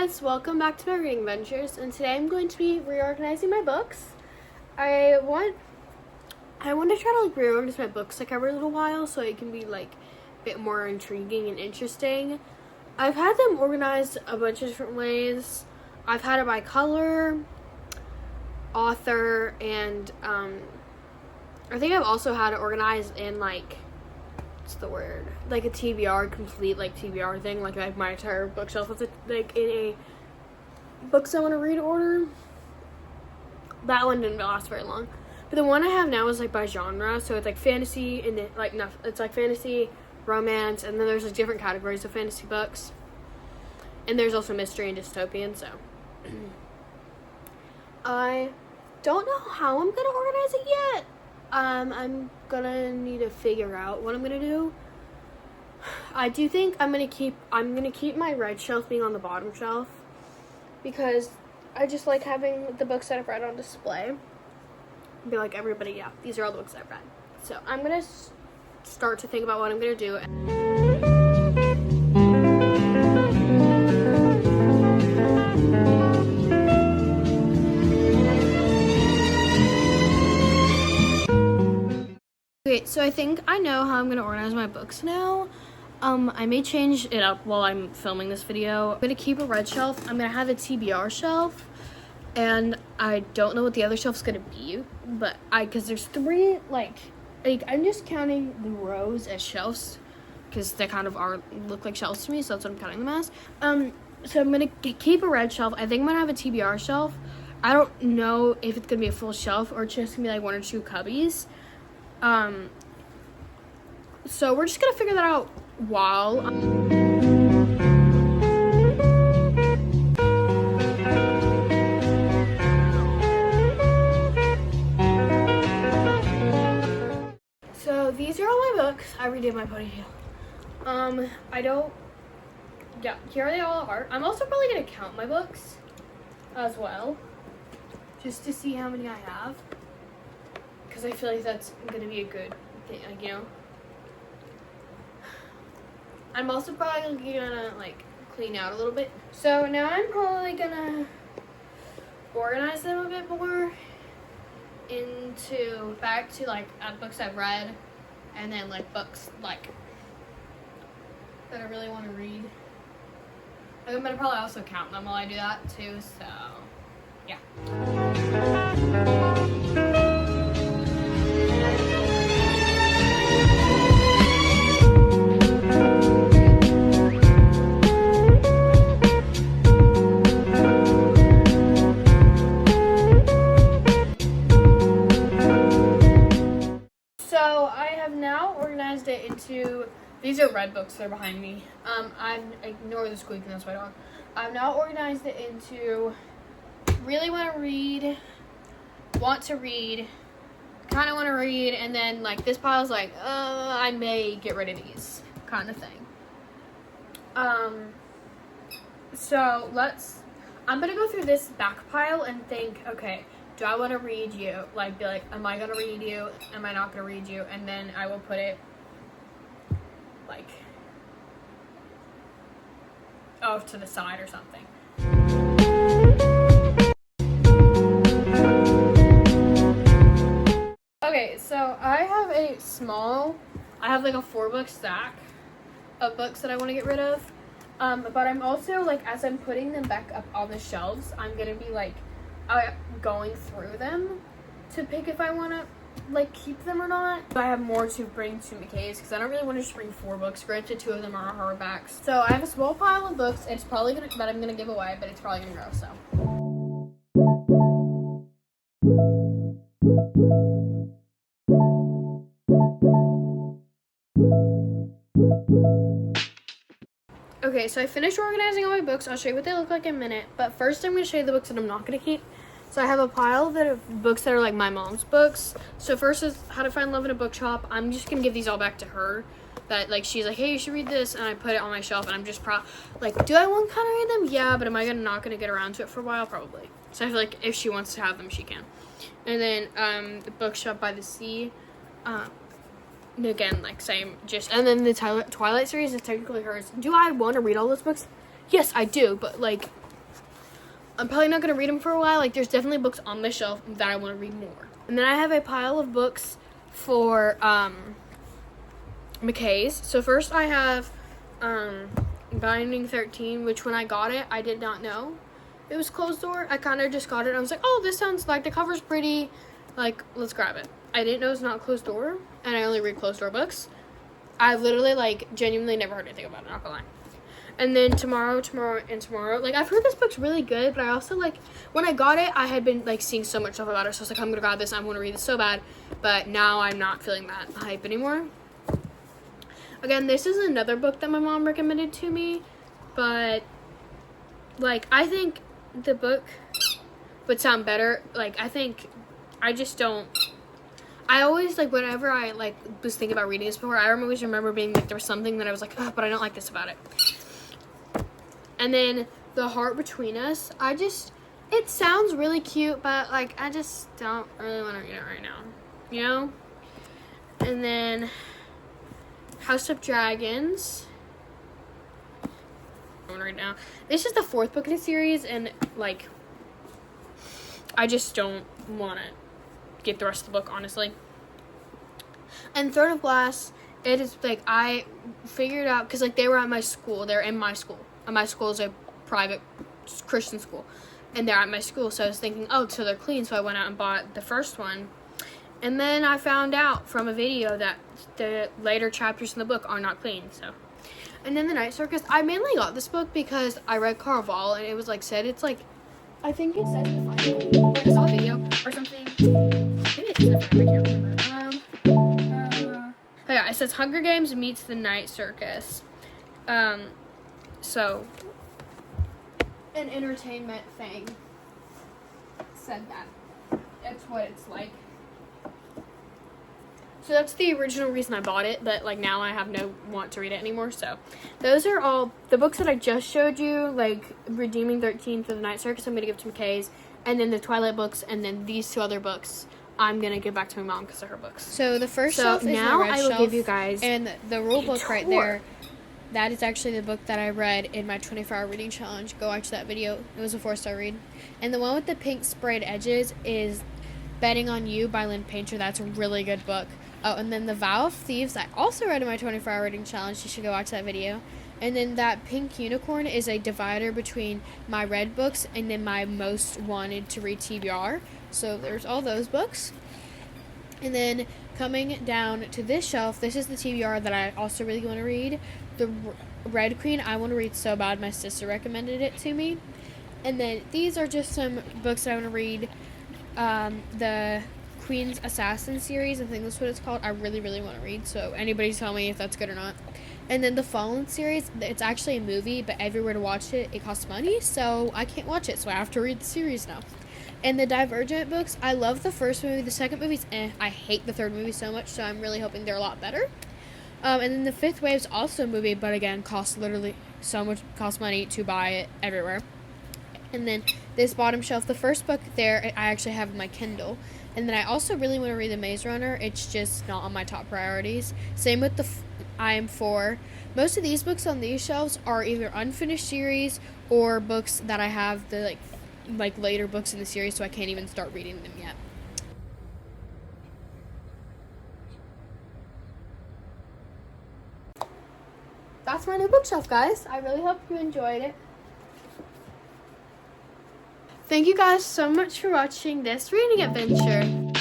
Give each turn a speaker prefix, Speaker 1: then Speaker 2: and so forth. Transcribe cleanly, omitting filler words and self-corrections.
Speaker 1: guys, welcome back to my reading adventures, and today I'm going to be reorganizing my books. I want to try to reorganize my books every little while so it can be a bit more intriguing and interesting. I've had them organized a bunch of different ways. I've had it by color, author, and I think I've also had it organized in what's the word? A TBR, complete TBR thing, my entire bookshelf is in a books I want to read order. That one didn't last very long. But the one I have now is by genre, so it's fantasy and then it's fantasy, romance, and then there's different categories of fantasy books. And there's also mystery and dystopian, so I don't know how I'm gonna organize it yet. I'm gonna need to figure out what I'm gonna do. I do think I'm gonna keep my red shelf being on the bottom shelf because I just like having the books that I've read on display. Be like everybody, yeah, these are all the books I've read. So I'm gonna start to think about what I'm gonna do. Okay, so I think I know how I'm going to organize my books now. I may change it up while I'm filming this video. I'm going to keep a red shelf. I'm going to have a TBR shelf. And I don't know what the other shelf's going to be. But because there's three, I'm just counting the rows as shelves. Because they kind of look like shelves to me. So that's what I'm counting them as. So I'm going to keep a red shelf. I think I'm going to have a TBR shelf. I don't know if it's going to be a full shelf or it's just going to be one or two cubbies. So we're just gonna figure that out while so these are all my books. I redid my ponytail. Here they all are. I'm also probably gonna count my books as well, just to see how many I have. Because I feel like that's going to be a good thing, I'm also probably going to, clean out a little bit. So now I'm probably going to organize them a bit more back to, books I've read. And then, books, that I really want to read. I'm going to probably also count them while I do that, too, so, yeah. It into these are red books that are behind me. I ignore the squeak, and that's my dog. I've now organized it into really want to read, kind of want to read, and then this pile's I may get rid of these kind of thing. So I'm gonna go through this back pile and think, okay, do I want to read you? Be like, am I gonna read you? Am I not gonna read you? And then I will put it off to the side or something. Okay, so I have a 4-book stack of books that I want to get rid of. But I'm also as I'm putting them back up on the shelves, I'm gonna be going through them to pick if I want to keep them or not. I have more to bring to McKay's because I don't really want to just bring 4 books. Granted, 2 of them are hardbacks. So I have a small pile of books. It's probably that I'm gonna give away, but it's probably gonna grow. So. Okay, so I finished organizing all my books. I'll show you what they look like in a minute. But first, I'm gonna show you the books that I'm not gonna keep. So I have a pile of books that are my mom's books. So first is How to Find Love in a Bookshop. I'm just gonna give these all back to her. That she's hey, you should read this, and I put it on my shelf, and I'm just do I want to kind of read them? Yeah, but am I not gonna get around to it for a while? Probably. So I feel if she wants to have them, she can. And then the Bookshop by the Sea. Again, same, and then the Twilight series is technically hers. Do I want to read all those books? Yes, I do, but I'm probably not going to read them for a while. Like, there's definitely books on the shelf that I want to read more. And then I have a pile of books for McKay's. So first I have Binding 13, which when I got it, I did not know it was closed door. I kind of just got it and I was like, oh, this sounds like the cover's pretty, like, let's grab it. I didn't know it's not closed door, and I only read closed door books. I literally, like, genuinely never heard anything about it, not gonna lie. And then tomorrow, like, I've heard this book's really good, but I also, like, when I got it, I had been, like, seeing so much stuff about it, so I was like, I'm gonna grab this, I want to read this so bad, but now I'm not feeling that hype anymore. Again, this is another book that my mom recommended to me, but, like, I think the book would sound better. Like, I just don't, I always, like, whenever I, like, was thinking about reading this before, I always remember being, like, there was something that I was like, oh, but I don't like this about it. And then The Heart Between Us, it sounds really cute, but, like, I just don't really want to read it right now, you know? And then House of Dragons, right now. This is the 4th book in the series, and, like, I just don't want to get the rest of the book, honestly. And Throne of Glass, it is, like, I figured out, because, like, they were at my school. They're in my school. And my school is a private Christian school. And they're at my school, so I was thinking, oh, so they're clean, so I went out and bought the first one. And then I found out from a video that the later chapters in the book are not clean, so. And then The Night Circus, I mainly got this book because I read Carval, and it was, like, said, it's, like, I think it said in the final, I saw a video or something. Maybe it says in the final, I can't remember. Oh, yeah, it says Hunger Games meets The Night Circus. So, an entertainment thing said that. That's what it's like. So that's the original reason I bought it, but, like, now I have no want to read it anymore. So those are all the books that I just showed you, like Redeeming 13 for The Night Circus, I'm going to give to McKay's, and then the Twilight books, and then these 2 other books I'm going to give back to my mom because they're her books.
Speaker 2: So the first shelf is
Speaker 1: now
Speaker 2: my red
Speaker 1: I will
Speaker 2: shelf,
Speaker 1: give you guys
Speaker 2: and the rule book
Speaker 1: tour.
Speaker 2: right there, that is actually the book that I read in my 24-hour reading challenge. Go watch that video. It was a 4-star read. And the one with the pink sprayed edges is Betting on You by Lynn Painter. That's a really good book. Oh, and then The Vow of Thieves, I also read in my 24-hour reading challenge. You should go watch that video. And then that pink unicorn is a divider between my red books and then my most wanted to read TBR. So there's all those books. And then coming down to this shelf, this is the TBR that I also really want to read. The Red Queen, I want to read so bad. My sister recommended it to me. And then these are just some books that I want to read. The Queen's Assassin series, I think that's what it's called. I really, really want to read, so anybody tell me if that's good or not. And then the Fallen series, it's actually a movie, but everywhere to watch it, it costs money, so I can't watch it, so I have to read the series now. And the Divergent books, I love the first movie. The second movie's I hate the third movie so much, so I'm really hoping they're a lot better. And then the Fifth Wave's also a movie, but again, costs literally so much, costs money to buy it everywhere. And then this bottom shelf, the first book there, I actually have in my Kindle. And then I also really want to read The Maze Runner. It's just not on my top priorities. Same with the I Am 4. Most of these books on these shelves are either unfinished series or books that I have the like later books in the series, so I can't even start reading them yet.
Speaker 1: That's my new bookshelf, guys. I really hope you enjoyed it. Thank you guys so much for watching this reading adventure.